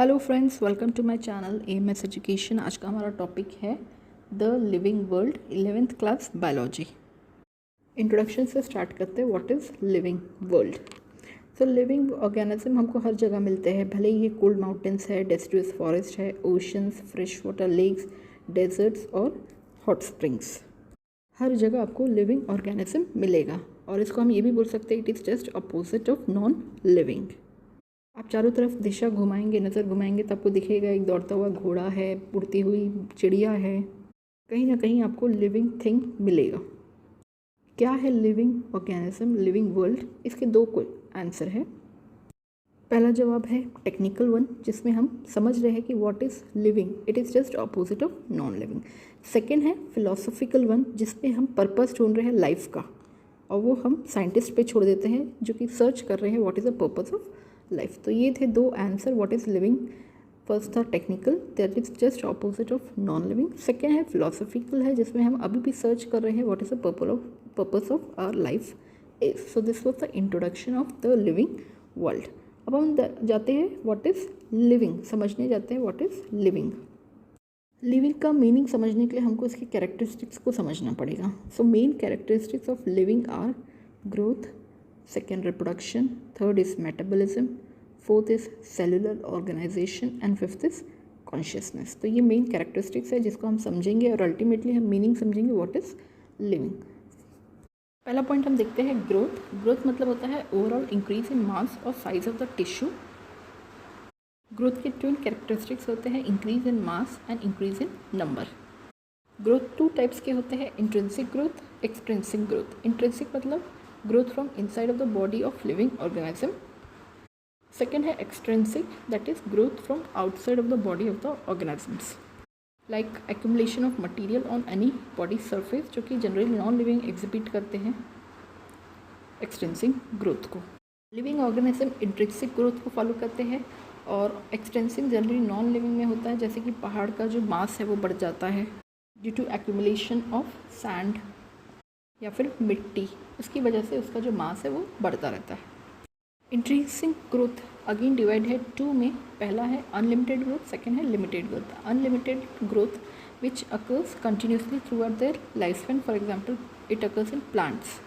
Hello friends, welcome to my channel AMS education. आज का हमारा टॉपिक है the living world, 11th class biology. Introduction से start करते हैं। What is living world? So living organism हमको हर जगह मिलते हैं, भले ही ये कोल्ड माउंटेन्स है, डेसिडुअस फॉरेस्ट है, oceans, fresh water lakes, deserts और हॉट स्प्रिंग्स। हर जगह आपको लिविंग ऑर्गेनिज्म मिलेगा और इसको हम ये भी बोल सकते हैं it is just opposite of non living. आप चारों तरफ दिशा घुमाएंगे, नज़र घुमाएंगे तो आपको दिखेगा एक दौड़ता हुआ घोड़ा है, उड़ती हुई चिड़िया है, कहीं ना कहीं आपको लिविंग थिंग मिलेगा। क्या है लिविंग ऑर्गेनिज्म, लिविंग वर्ल्ड? इसके दो कोई आंसर है। पहला जवाब है टेक्निकल वन, जिसमें हम समझ रहे हैं कि what is living, it is just opposite of non living. Second है फिलोसॉफिकल वन, जिसमें हम पर्पस ढूंढ रहे हैं लाइफ का, और वो हम साइंटिस्ट पे छोड़ देते हैं जो कि सर्च कर रहे हैं what is the purpose of life. तो ये थे दो answer. What is living? First था technical, that is just opposite of non living. Second है फिलोसॉफिकल है, जिसमें हम अभी भी सर्च कर रहे हैं what is the purpose of our life is. So this was the introduction of the living world. अब हम जाते हैं व्हाट इज़ लिविंग, समझने जाते हैं व्हाट इज़ लिविंग। लिविंग का मीनिंग समझने के लिए हमको इसकी कैरेक्टरिस्टिक्स को समझना पड़ेगा। So main characteristics of living are growth, second reproduction, third is metabolism, fourth is cellular organization and fifth is consciousness। तो ये मेन कैरेक्टरिस्टिक्स है जिसको हम समझेंगे और अल्टीमेटली हम मीनिंग समझेंगे व्हाट इज़ लिविंग। पहला पॉइंट हम देखते हैं ग्रोथ। ग्रोथ मतलब होता है ओवरऑल इंक्रीज इन मास और size of the tissue. Growth के ट्विन कैरेक्टरिस्टिक्स होते हैं increase in mass and increase in number. Growth two types के होते हैं, intrinsic growth, extrinsic growth. Intrinsic मतलब growth from inside of the body of living organism. Second है extrinsic, that is growth from outside of the body of the organisms, like accumulation of material on any body surface, जो कि generally non-living exhibit करते हैं extrinsic growth को। living organism intrinsic growth को follow करते हैं और extrinsic generally non-living में होता है, जैसे कि पहाड़ का जो मास है वो बढ़ जाता है due to accumulation of sand या फिर मिट्टी, उसकी वजह से उसका जो मास है वो बढ़ता रहता है। इंट्रिंसिक ग्रोथ अगेन डिवाइड है टू में। पहला है अनलिमिटेड ग्रोथ, सेकेंड है limited growth. Unlimited growth which occurs continuously through out their life span, for example it occurs in plants.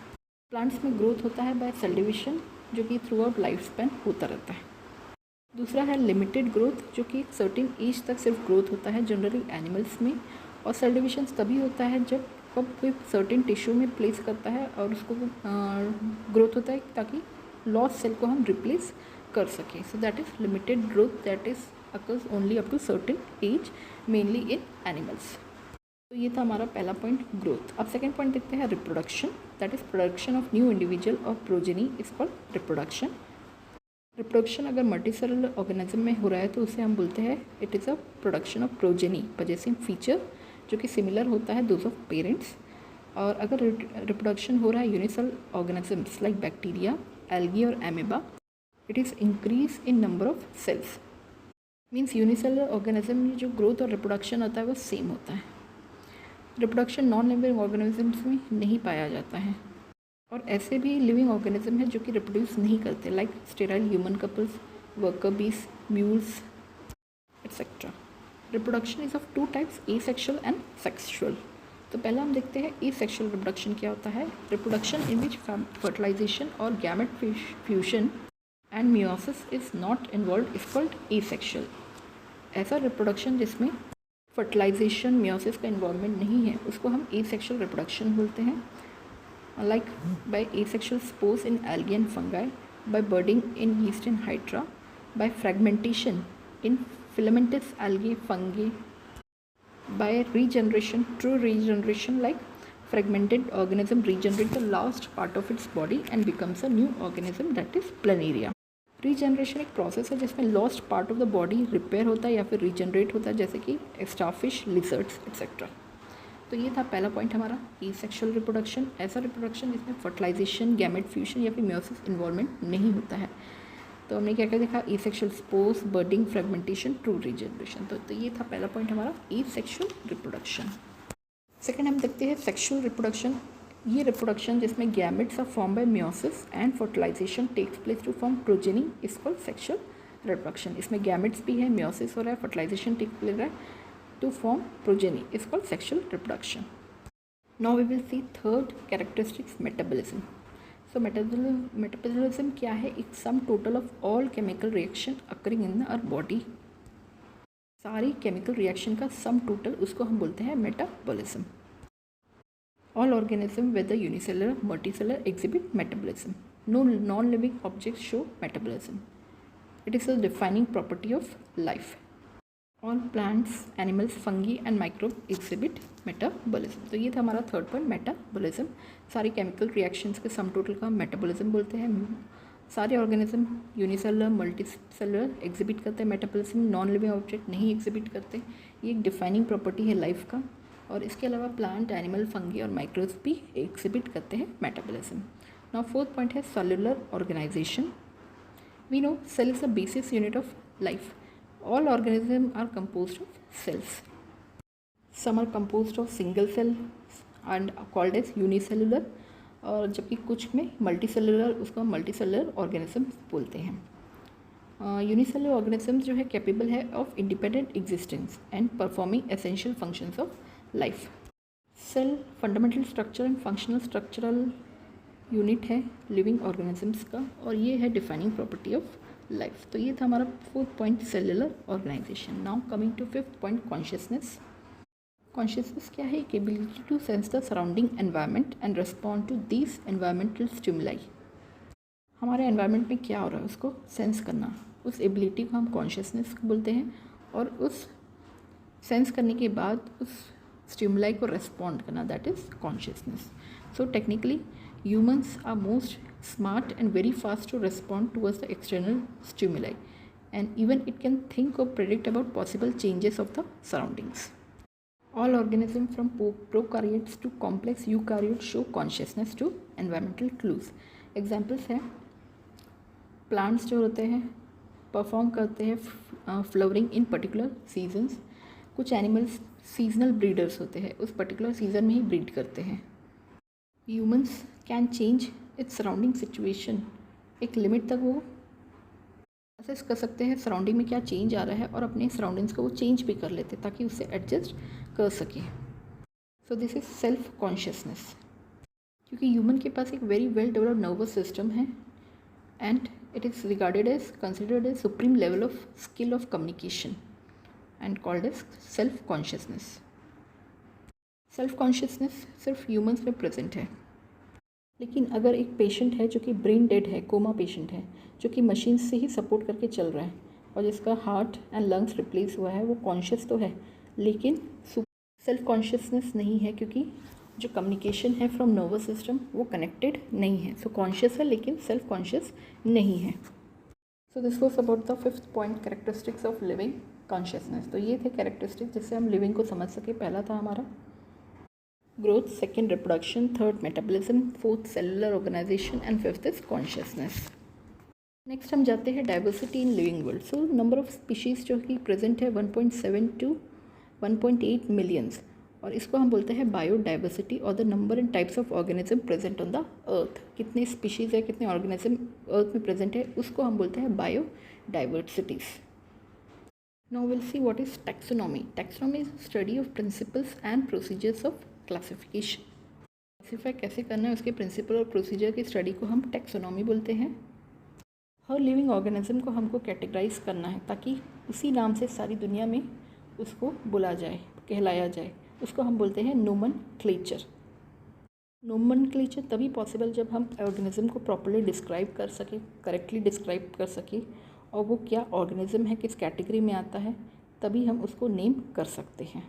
Plants में ग्रोथ होता है बाय सेल डिविजन, जो कि थ्रू आउट लाइफ स्पैन होता रहता है। दूसरा है लिमिटेड ग्रोथ, जो कि सर्टेन एज तक सिर्फ ग्रोथ होता है जनरली एनिमल्स में, और सेल डिविजन तभी होता है जब कोई सर्टेन टिश्यू में प्लेस करता है और उसको ग्रोथ होता है ताकि लॉस सेल को हम रिप्लेस कर सकें। So that is limited growth, that is occurs only up to certain age, mainly in animals. तो ये था हमारा पहला पॉइंट ग्रोथ। अब सेकेंड पॉइंट देखते हैं reproduction, that is production of new individual और progeny is called reproduction. Reproduction अगर मल्टीसेलुलर ऑर्गेनिज्म में हो रहा है तो उसे हम बोलते हैं it is a production of progeny, possessing feature जो कि सिमिलर होता है दोज ऑफ पेरेंट्स। और अगर रिप्रोडक्शन हो रहा है unicell organisms like bacteria, algae और amoeba, it is increase in number of cells. Means unicellular organism में जो ग्रोथ और रिप्रोडक्शन होता है वो सेम होता है। रिप्रोडक्शन नॉन लिविंग ऑर्गेनिजम्स में नहीं पाया जाता है, और ऐसे भी लिविंग ऑर्गेनिज्म है जो कि रिप्रोड्यूस नहीं करते, like sterile human couples, worker bees, mules etcetera. Reproduction is of two types, asexual and sexual. तो पहला हम देखते हैं एसेक्सुअल रिप्रोडक्शन क्या होता है। रिप्रोडक्शन इन विच फर्टिलाइजेशन और gamete fusion and meiosis is not involve is called asexual. ऐसा रिप्रोडक्शन जिसमें फर्टिलाइजेशन मियोसिस का इन्वॉल्वमेंट नहीं है उसको हम एसेक्सुअल रिप्रोडक्शन बोलते हैं, like by asexual spores in algae and fungi, by budding in yeast and hydra, by fragmentation in filamentous algae, fungi, by regeneration, true regeneration, like fragmented organism regenerate the last part of its body and becomes a new organism, that is planaria। Regeneration एक process है जिसमें lost part of the body repair होता है या फिर regenerate होता है, जैसे कि स्टारफिश, लिजर्ड्स एक्सेट्रा। तो ये था पहला पॉइंट हमारा एसेक्सुअल रिप्रोडक्शन, ऐसा रिप्रोडक्शन जिसमें फर्टिलाइजेशन, गैमेट फ्यूजन या फिर मियोसिस इन्वॉल्वमेंट नहीं होता है। तो हमने क्या क्या देखा, asexual spores, budding, fragmentation, true regeneration. तो ये था पहला पॉइंट हमारा एसेक्सुअल रिप्रोडक्शन। सेकंड हम देखते हैं सेक्सुअल रिप्रोडक्शन। ये रिप्रोडक्शन जिसमें gametes are form by meiosis and fertilization takes place to form progeny is called sexual reproduction. इसमें गैमेट्स भी है, मियोसिस हो रहा है, फर्टिलाइजेशन टेक प्लेस रहा है to form progeny, is called sexual reproduction. Now we will see third characteristics, metabolism. So metabolism क्या है? It's sum total of all chemical reaction occurring in our body. सारी chemical reaction का sum total, उसको हम बोलते हैं metabolism. All organism whether unicellular, multicellular exhibit metabolism. No non-living objects show metabolism. It is a defining property of life. All plants, animals, fungi and microbes exhibit metabolism. तो ये था हमारा third point, metabolism. सारी chemical reactions के sum total का metabolism बोलते हैं। सारे ऑर्गेनिज्म यूनिसेलुलर, मल्टीसेलुलर एग्जिबिट करते हैं मेटाबॉलिज्म, नॉन लिविंग ऑब्जेक्ट नहीं एग्जिबिट करते। ये एक डिफाइनिंग प्रॉपर्टी है लाइफ का। और इसके अलावा प्लांट, एनिमल, फंगी और माइक्रोब्स भी एग्जिबिट करते हैं मेटाबॉलिज्म। नाउ फोर्थ पॉइंट है cellular organization. We know cell is the basis unit of life. All organism are composed of cells. Some are composed of single cell and called as unicellular, और जबकि कुछ में multicellular, उसको हम multicellular organism बोलते हैं। Unicellular organism जो है कैपेबल है of independent existence and performing essential functions of life. Cell fundamental structure and functional structural unit है लिविंग ऑर्गेनिजम्स का, और ये है डिफाइनिंग प्रॉपर्टी ऑफ लाइफ। तो ये था हमारा fourth point, cellular organization. Now coming to fifth point, consciousness. Consciousness क्या है? Ability to sense the surrounding environment and respond to these environmental stimuli. हमारे एनवायरनमेंट में क्या हो रहा है उसको सेंस करना, उस एबिलिटी को हम कॉन्शियसनेस बोलते हैं। और उस सेंस करने के बाद उस स्टिमुलाई को रेस्पॉन्ड करना, that is consciousness. So technically humans are most smart and very fast to respond towards the external stimuli, and even it can think और predict about possible changes of the surroundings. All organisms from prokaryotes to complex eukaryotes show consciousness to environmental clues. Examples हैं, plants जो होते हैं perform करते हैं flowering इन particular seasons. कुछ animals seasonal breeders होते हैं, उस पर्टिकुलर सीजन में ही ब्रीड करते हैं। Humans can change its surrounding situation, एक लिमिट तक वो असेस कर सकते हैं सराउंडिंग में क्या चेंज आ रहा है, और अपने सराउंडिंग्स को वो चेंज भी कर लेते हैं ताकि उससे एडजस्ट कर सके। So this is self consciousness. क्योंकि ह्यूमन के पास एक very well developed nervous system है and it is regarded as considered as supreme level of skill of communication and called as self consciousness. Self consciousness सिर्फ humans में present है, लेकिन अगर एक पेशेंट है जो कि ब्रेन डेड है, कोमा पेशेंट है, जो कि मशीन से ही सपोर्ट करके चल रहा है और जिसका हार्ट एंड लंग्स रिप्लेस हुआ है, वो कॉन्शियस तो है लेकिन सेल्फ कॉन्शियसनेस नहीं है, क्योंकि जो कम्युनिकेशन है फ्रॉम नर्वस सिस्टम वो कनेक्टेड नहीं है। सो कॉन्शियस है लेकिन सेल्फ कॉन्शियस नहीं है। So this was about the fifth point, characteristics of living consciousness. तो ये थे कैरेक्टरिस्टिक्स जिससे हम लिविंग को समझ सके। पहला था हमारा growth, second reproduction, third metabolism, fourth cellular organization and fifth is consciousness. Next हम जाते हैं diversity in living world. So number of species जो कि प्रेजेंट है 1.7 to 1.8 मिलियंस, और इसको हम बोलते हैं बायोडाइवर्सिटी और the number and types of organism present on the earth. कितने स्पीशीज़ है, कितने ऑर्गेनिज्म अर्थ में प्रेजेंट है, उसको हम बोलते हैं biodiversities. Now will see what is taxonomy. Taxonomy is study of principles and procedures of classification. Classify कैसे करना है उसके प्रिंसिपल और प्रोसीजर की स्टडी को हम टैक्सोनॉमी बोलते हैं। हर लिविंग ऑर्गेनिज्म को हमको कैटेगराइज करना है ताकि उसी नाम से सारी दुनिया में उसको बुला जाए, कहलाया जाए। उसको हम बोलते हैं नोमेनक्लेचर। नोमेनक्लेचर तभी पॉसिबल जब हम ऑर्गेनिज्म को प्रॉपर्ली डिस्क्राइब कर सके, करेक्टली डिस्क्राइब कर सके, और वो क्या ऑर्गेनिज्म है, किस कैटेगरी में आता है, तभी हम उसको नेम कर सकते हैं।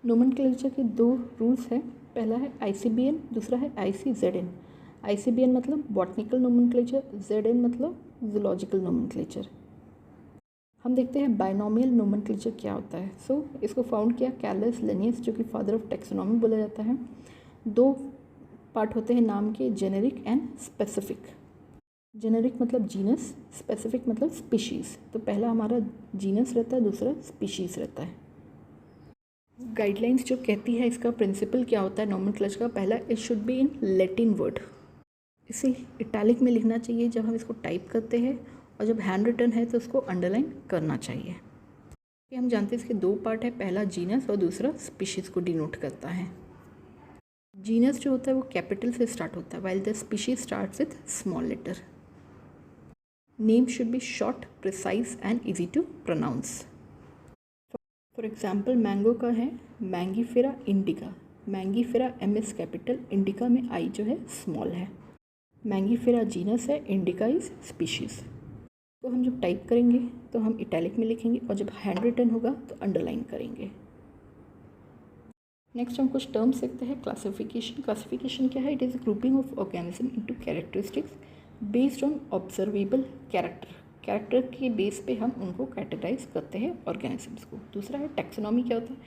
नोमेनक्लेचर के दो रूल्स हैं। पहला है ICBN, दूसरा है ICZN। ICBN मतलब बॉटनिकल नोमेनक्लेचर, ZN मतलब जूलॉजिकल नोमेनक्लेचर। हम देखते हैं बायनॉमियल नोमेनक्लेचर क्या होता है। सो इसको फाउंड किया कैर्लस लिनियस, जो कि फादर ऑफ टैक्सोनॉमी बोला जाता है। दो पार्ट होते हैं नाम के, जेनेरिक एंड स्पेसिफिक। जेनेरिक मतलब जीनस, स्पेसिफिक मतलब स्पीशीज़। तो पहला हमारा जीनस रहता है, दूसरा स्पीशीज़ रहता है। गाइडलाइंस जो कहती है इसका प्रिंसिपल क्या होता है नोमेनक्लेचर का, पहला it should be in Latin word. इसे इटैलिक में लिखना चाहिए जब हम इसको टाइप करते हैं, और जब हैंड रिटन है तो उसको अंडरलाइन करना चाहिए। कि हम जानते हैं इसके दो पार्ट है, पहला जीनस और दूसरा स्पीशीज़ को डिनोट करता है। जीनस जो होता है वो कैपिटल से स्टार्ट होता है, while the species starts with small letter. Name should be short, precise and easy to pronounce. For example mango का है Mangifera indica, Mangifera MS capital, indica में I जो है स्मॉल है। मैंगीफेरा जीनस है, इंडिका इज स्पीशीज़। तो हम जब टाइप करेंगे तो हम इटैलिक में लिखेंगे और जब हैंड रिटन होगा तो अंडरलाइन करेंगे। नेक्स्ट हम कुछ टर्म्स देखते हैं। क्लासिफिकेशन। क्लासिफिकेशन क्या है? It is grouping of organism into characteristics based on observable character. Character के बेस पे हम उनको कैटेगराइज करते हैं ऑर्गेनिजम्स को। दूसरा है टैक्सोनॉमी। क्या होता है?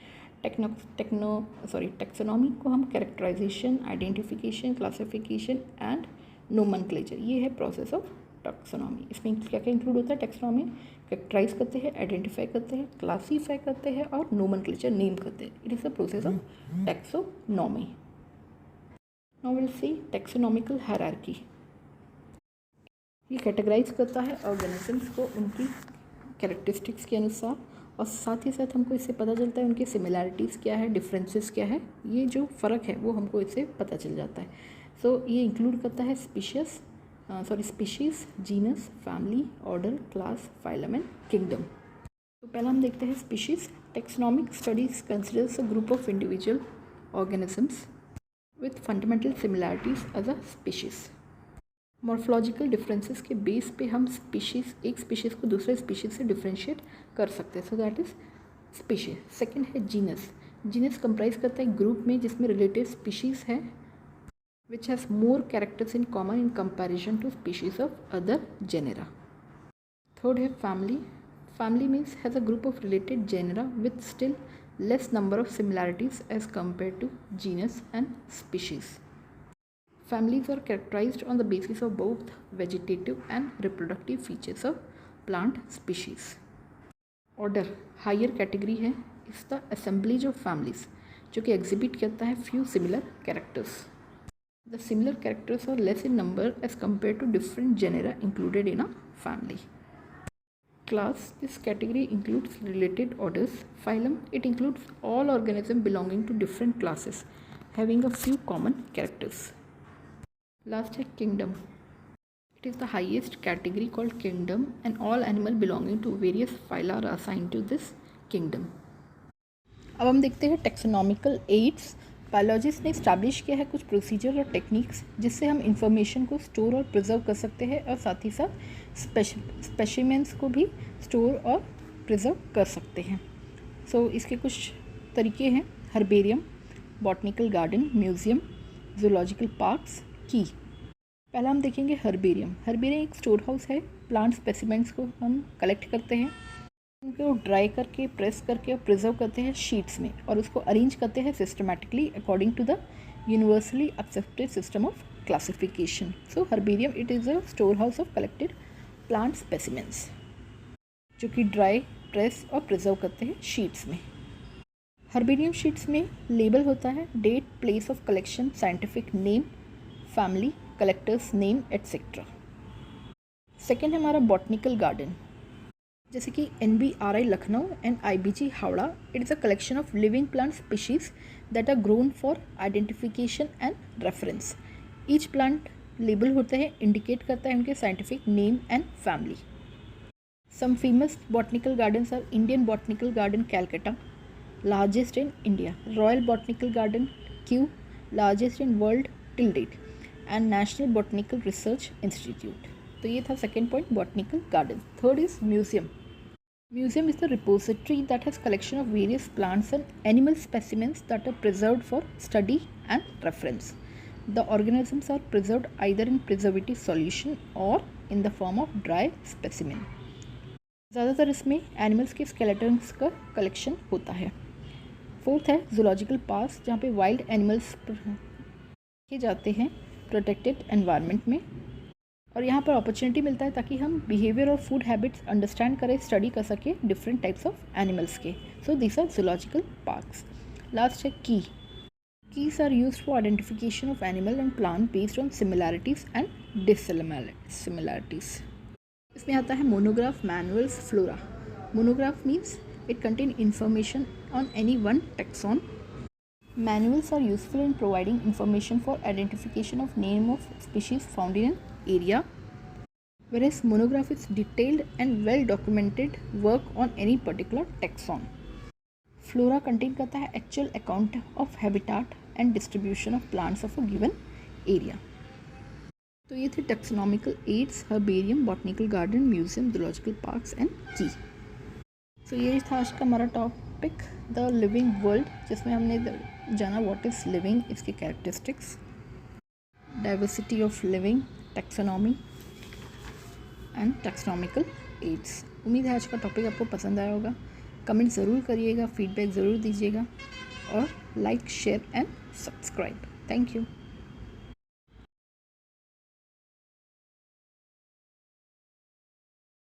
टैक्सोनॉमी को हम characterization, identification, classification and nomenclature, ये है प्रोसेस ऑफ टैक्सोनॉमी। इसमें क्या क्या इंक्लूड होता है? टैक्सोनॉमी कैरेक्टराइज करते हैं, आइडेंटिफाई करते हैं, क्लासीफाई करते हैं और नोमेनक्लेचर नेम करते हैं। It is the process of taxonomy. Now will see taxonomical hierarchy. ये कैटेगराइज करता है ऑर्गेनिजम्स को उनकी कैरेक्टरिस्टिक्स के अनुसार और साथ ही साथ हमको इससे पता चलता है उनकी सिमिलैरिटीज़ क्या है, डिफरेंसेस क्या है, ये जो फ़र्क है वो हमको इससे पता चल जाता है। सो ये इंक्लूड करता है species, genus, family, order, class, phylum and kingdom. तो पहला हम देखते हैं species. Taxonomic studies considers a group of individual organisms with fundamental similarities as a species. Morphological differences के बेस पे हम एक स्पीशीज़ को दूसरे स्पीशीज़ से डिफ्रेंशिएट कर सकते हैं। सो दैट इज़ स्पीशीज़। सेकंड है जीनस। जीनस कंप्राइज करता है ग्रुप में जिसमें रिलेटेड स्पीशीज़ है which has more characters in common in comparison to species of other genera. Third है family. Family means has a group of related genera with still less number of similarities as compared to genus and species. Families are characterized on the basis of both vegetative and reproductive features of plant species. Order higher category है, is the assemblage of families जो कि exhibit करता है few similar characters. The similar characters are less in number as compared to different genera included in a family. Class, this category includes related orders. Phylum, it includes all organisms belonging to different classes having a few common characters. Last है kingdom. It is the highest category called kingdom and all animals belonging to various phyla are assigned to this kingdom. अब हम देखते हैं taxonomical aids. Biologist ने establish किया है कुछ procedure और टेक्निक्स जिससे हम इंफॉर्मेशन को स्टोर और प्रिजर्व कर सकते हैं और साथ ही साथ स्पेसिमेंट्स को भी स्टोर और प्रिजर्व कर सकते हैं। सो इसके कुछ तरीके हैं। Herbarium, botanical garden, museum, zoological parks की। पहला हम देखेंगे हर्बेरियम। हर्बेरियम एक स्टोर हाउस है। प्लांट स्पेसिमेंट्स को हम कलेक्ट करते हैं, उनको ड्राई करके, प्रेस करके और प्रिजर्व करते हैं शीट्स में और उसको अरेंज करते हैं systematically according to the universally accepted system of classification. So herbarium it is a store house of collected plant specimens जो कि ड्राई, प्रेस और प्रिजर्व करते हैं शीट्स में। हर्बेरियम शीट्स में लेबल होता है date, place of collection, scientific name, family, collectors name etcetera. Second है हमारा बॉटनिकल गार्डन, जैसे कि NBRI Lucknow and IBG Howrah. It is a collection of living plant species that are grown for identification and reference. Each plant label होता है, indicate करता है उनके scientific name and family. Some famous botanical gardens are Indian botanical garden Calcutta, largest in India, royal botanical garden Q, largest in world till date, and national botanical research institute. तो ये था second point, botanical garden. Third is museum. Museum is the repository that has collection of various plants and animal specimens that are preserved for study and reference. The organisms are preserved either in preservative solution or in the form of dry specimen. ज़्यादातर इसमें animals के skeletons का collection होता है। Fourth है zoological parks, जहाँ पे wild animals रखे जाते हैं प्रोटेक्टेड एनवायरनमेंट में और यहाँ पर अपॉर्चुनिटी मिलता है ताकि हम बिहेवियर और फूड हैबिट्स अंडरस्टैंड करें, स्टडी कर सकें डिफरेंट टाइप्स ऑफ एनिमल्स के। So this are zoological parks. Last है key. Keys are used for identification of animal and plant based on similarities and dissimilarities. इसमें आता है monograph, manuals, flora. Monograph means it contain information on any one taxon. Manuals are useful in providing information for identification of name of species found in an area, whereas monograph is detailed and well documented work on any particular taxon. Flora contain करता है actual account of habitat and distribution of plants of a given area. तो ये थे taxonomical aids, herbarium, botanical garden, museum, zoological parks and key. तो ये था आज का हमारा टॉपिक द लिविंग वर्ल्ड, जिसमें हमने जाना व्हाट इज़ लिविंग, इसके characteristics, diversity of living, taxonomy and taxonomical aids. उम्मीद है आज का टॉपिक आपको पसंद आया होगा। कमेंट ज़रूर करिएगा, फीडबैक ज़रूर दीजिएगा और like, share and subscribe. Thank you.